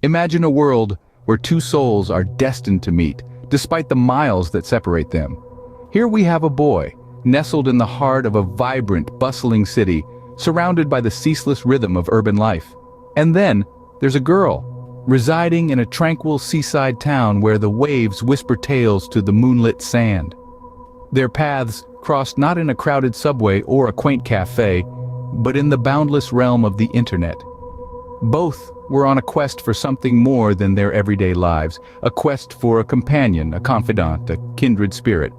Imagine a world where two souls are destined to meet, despite the miles that separate them. Here we have a boy, nestled in the heart of a vibrant, bustling city, surrounded by the ceaseless rhythm of urban life. And then, there's a girl, residing in a tranquil seaside town where the waves whisper tales to the moonlit sand. Their paths crossed not in a crowded subway or a quaint cafe, but in the boundless realm of the internet. Both were on a quest for something more than their everyday lives, a quest for a companion, a confidant, a kindred spirit.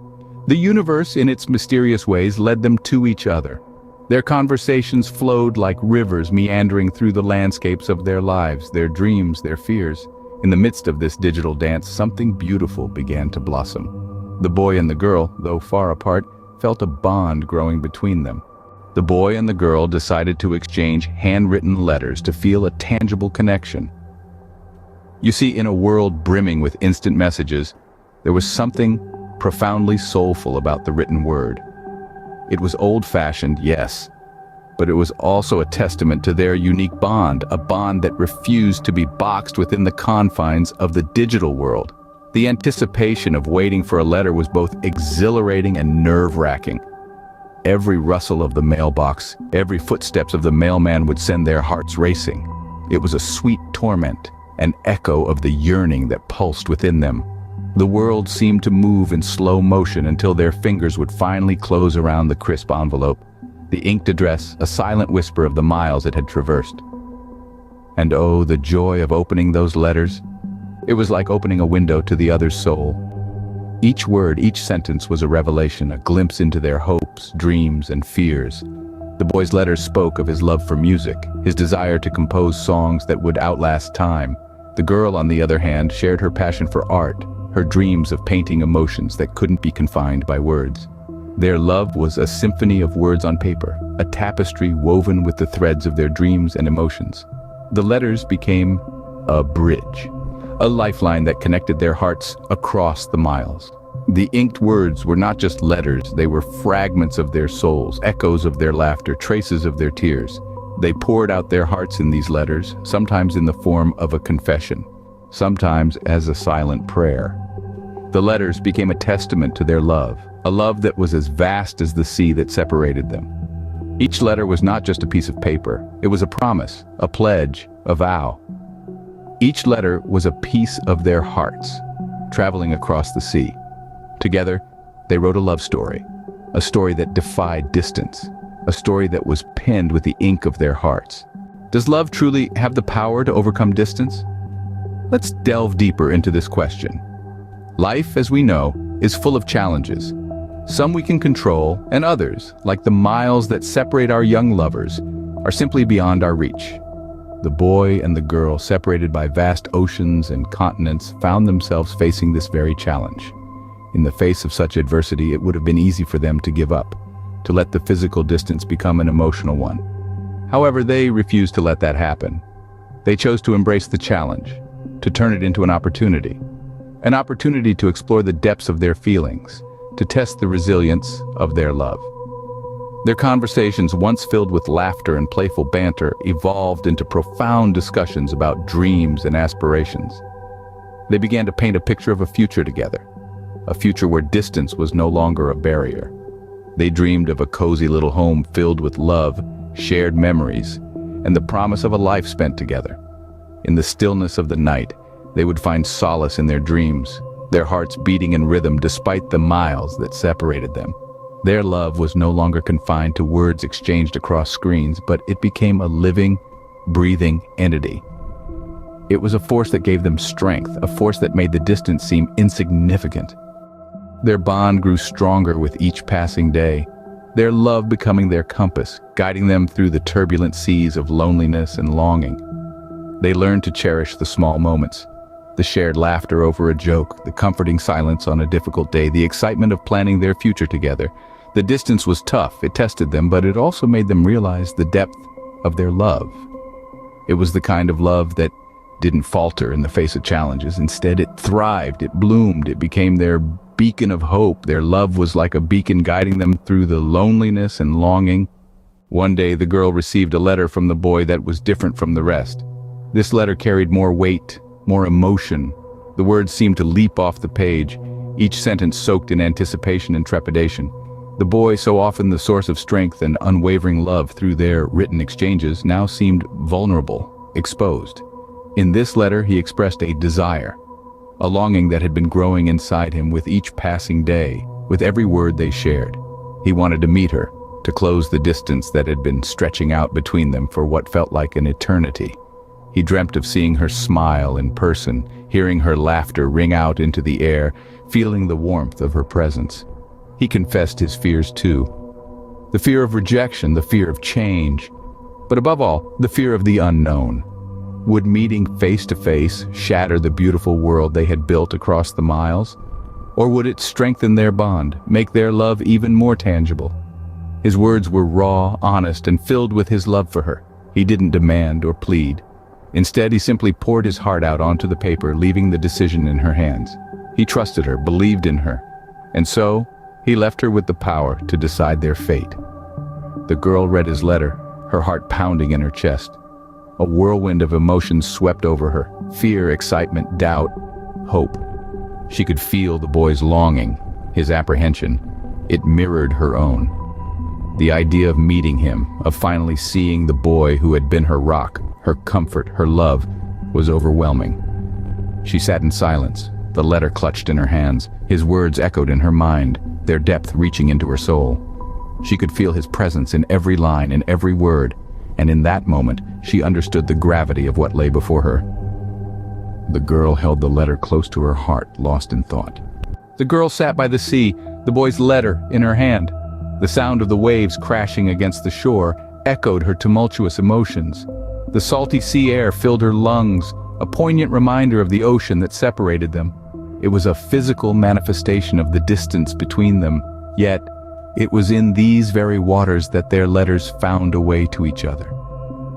The universe, in its mysterious ways, led them to each other. Their conversations flowed like rivers meandering through the landscapes of their lives, their dreams, their fears. In the midst of this digital dance, something beautiful began to blossom. The boy and the girl, though far apart, felt a bond growing between them. The boy and the girl decided to exchange handwritten letters to feel a tangible connection. You see, in a world brimming with instant messages, there was something profoundly soulful about the written word. It was old-fashioned, yes, but it was also a testament to their unique bond, a bond that refused to be boxed within the confines of the digital world. The anticipation of waiting for a letter was both exhilarating and nerve-wracking. Every rustle of the mailbox, every footsteps of the mailman would send their hearts racing. It was a sweet torment, an echo of the yearning that pulsed within them. The world seemed to move in slow motion until their fingers would finally close around the crisp envelope, the inked address, a silent whisper of the miles it had traversed. And oh, the joy of opening those letters! It was like opening a window to the other's soul. Each word, each sentence was a revelation, a glimpse into their hopes, dreams, and fears. The boy's letters spoke of his love for music, his desire to compose songs that would outlast time. The girl, on the other hand, shared her passion for art, her dreams of painting emotions that couldn't be confined by words. Their love was a symphony of words on paper, a tapestry woven with the threads of their dreams and emotions. The letters became a bridge, a lifeline that connected their hearts across the miles. The inked words were not just letters, they were fragments of their souls, echoes of their laughter, traces of their tears. They poured out their hearts in these letters, sometimes in the form of a confession, sometimes as a silent prayer. The letters became a testament to their love, a love that was as vast as the sea that separated them. Each letter was not just a piece of paper, it was a promise, a pledge, a vow. Each letter was a piece of their hearts, traveling across the sea. Together, they wrote a love story, a story that defied distance, a story that was penned with the ink of their hearts. Does love truly have the power to overcome distance? Let's delve deeper into this question. Life, as we know, is full of challenges. Some we can control, and others, like the miles that separate our young lovers, are simply beyond our reach. The boy and the girl, separated by vast oceans and continents, found themselves facing this very challenge. In the face of such adversity, it would have been easy for them to give up, to let the physical distance become an emotional one. However, they refused to let that happen. They chose to embrace the challenge, to turn it into an opportunity to explore the depths of their feelings, to test the resilience of their love. Their conversations, once filled with laughter and playful banter, evolved into profound discussions about dreams and aspirations. They began to paint a picture of a future together, a future where distance was no longer a barrier. They dreamed of a cozy little home filled with love, shared memories, and the promise of a life spent together. In the stillness of the night, they would find solace in their dreams, their hearts beating in rhythm despite the miles that separated them. Their love was no longer confined to words exchanged across screens, but it became a living, breathing entity. It was a force that gave them strength, a force that made the distance seem insignificant. Their bond grew stronger with each passing day, their love becoming their compass, guiding them through the turbulent seas of loneliness and longing. They learned to cherish the small moments, the shared laughter over a joke, the comforting silence on a difficult day, the excitement of planning their future together. The distance was tough, it tested them, but it also made them realize the depth of their love. It was the kind of love that didn't falter in the face of challenges. Instead, it thrived, it bloomed, it became their beacon of hope. Their love was like a beacon guiding them through the loneliness and longing. One day, the girl received a letter from the boy that was different from the rest. This letter carried more weight, more emotion. The words seemed to leap off the page, each sentence soaked in anticipation and trepidation. The boy, so often the source of strength and unwavering love through their written exchanges, now seemed vulnerable, exposed. In this letter, he expressed a desire, a longing that had been growing inside him with each passing day, with every word they shared. He wanted to meet her, to close the distance that had been stretching out between them for what felt like an eternity. He dreamt of seeing her smile in person, hearing her laughter ring out into the air, feeling the warmth of her presence. He confessed his fears too. The fear of rejection, the fear of change, but above all, the fear of the unknown. Would meeting face to face shatter the beautiful world they had built across the miles? Or would it strengthen their bond, make their love even more tangible? His words were raw, honest, and filled with his love for her. He didn't demand or plead. Instead, he simply poured his heart out onto the paper, leaving the decision in her hands. He trusted her, believed in her, and so he left her with the power to decide their fate. The girl read his letter, her heart pounding in her chest. A whirlwind of emotions swept over her: fear, excitement, doubt, hope. She could feel the boy's longing, his apprehension. It mirrored her own. The idea of meeting him, of finally seeing the boy who had been her rock, her comfort, her love, was overwhelming. She sat in silence, the letter clutched in her hands, his words echoed in her mind, their depth reaching into her soul. She could feel his presence in every line, in every word, and in that moment, she understood the gravity of what lay before her. The girl held the letter close to her heart, lost in thought. The girl sat by the sea, the boy's letter in her hand. The sound of the waves crashing against the shore echoed her tumultuous emotions. The salty sea air filled her lungs, a poignant reminder of the ocean that separated them. It was a physical manifestation of the distance between them, yet it was in these very waters that their letters found a way to each other.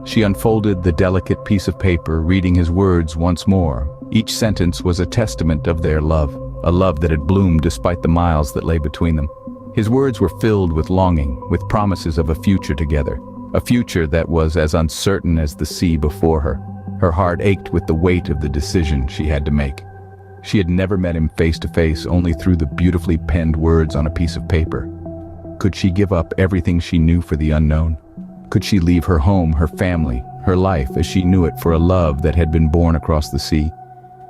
She unfolded the delicate piece of paper, reading his words once more. Each sentence was a testament of their love, a love that had bloomed despite the miles that lay between them. His words were filled with longing, with promises of a future together, a future that was as uncertain as the sea before her. Her heart ached with the weight of the decision she had to make. She had never met him face to face, only through the beautifully penned words on a piece of paper. Could she give up everything she knew for the unknown? Could she leave her home, her family, her life as she knew it for a love that had been born across the sea?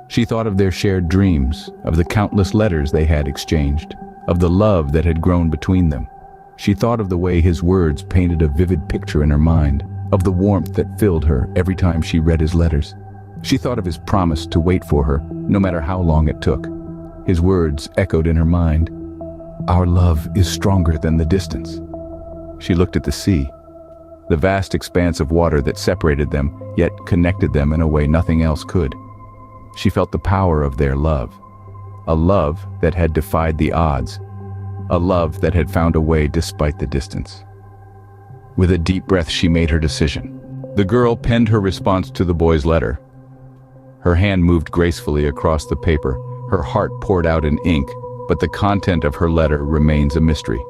She thought of their shared dreams, of the countless letters they had exchanged, of the love that had grown between them. She thought of the way his words painted a vivid picture in her mind, of the warmth that filled her every time she read his letters. She thought of his promise to wait for her, no matter how long it took. His words echoed in her mind. Our love is stronger than the distance. She looked at the sea, the vast expanse of water that separated them, yet connected them in a way nothing else could. She felt the power of their love, a love that had defied the odds, a love that had found a way despite the distance. With a deep breath, she made her decision. The girl penned her response to the boy's letter. Her hand moved gracefully across the paper, her heart poured out in ink, but the content of her letter remains a mystery.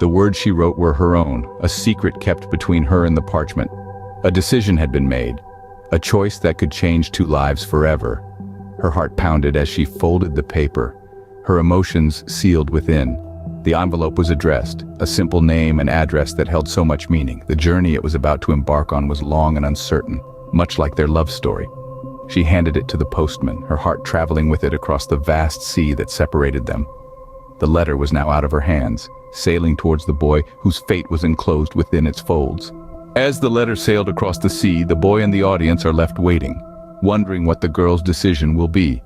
The words she wrote were her own, a secret kept between her and the parchment. A decision had been made, a choice that could change two lives forever. Her heart pounded as she folded the paper, her emotions sealed within. The envelope was addressed, a simple name and address that held so much meaning. The journey it was about to embark on was long and uncertain, much like their love story. She handed it to the postman, her heart traveling with it across the vast sea that separated them. The letter was now out of her hands, sailing towards the boy whose fate was enclosed within its folds. As the letter sailed across the sea, the boy and the audience are left waiting, wondering what the girl's decision will be.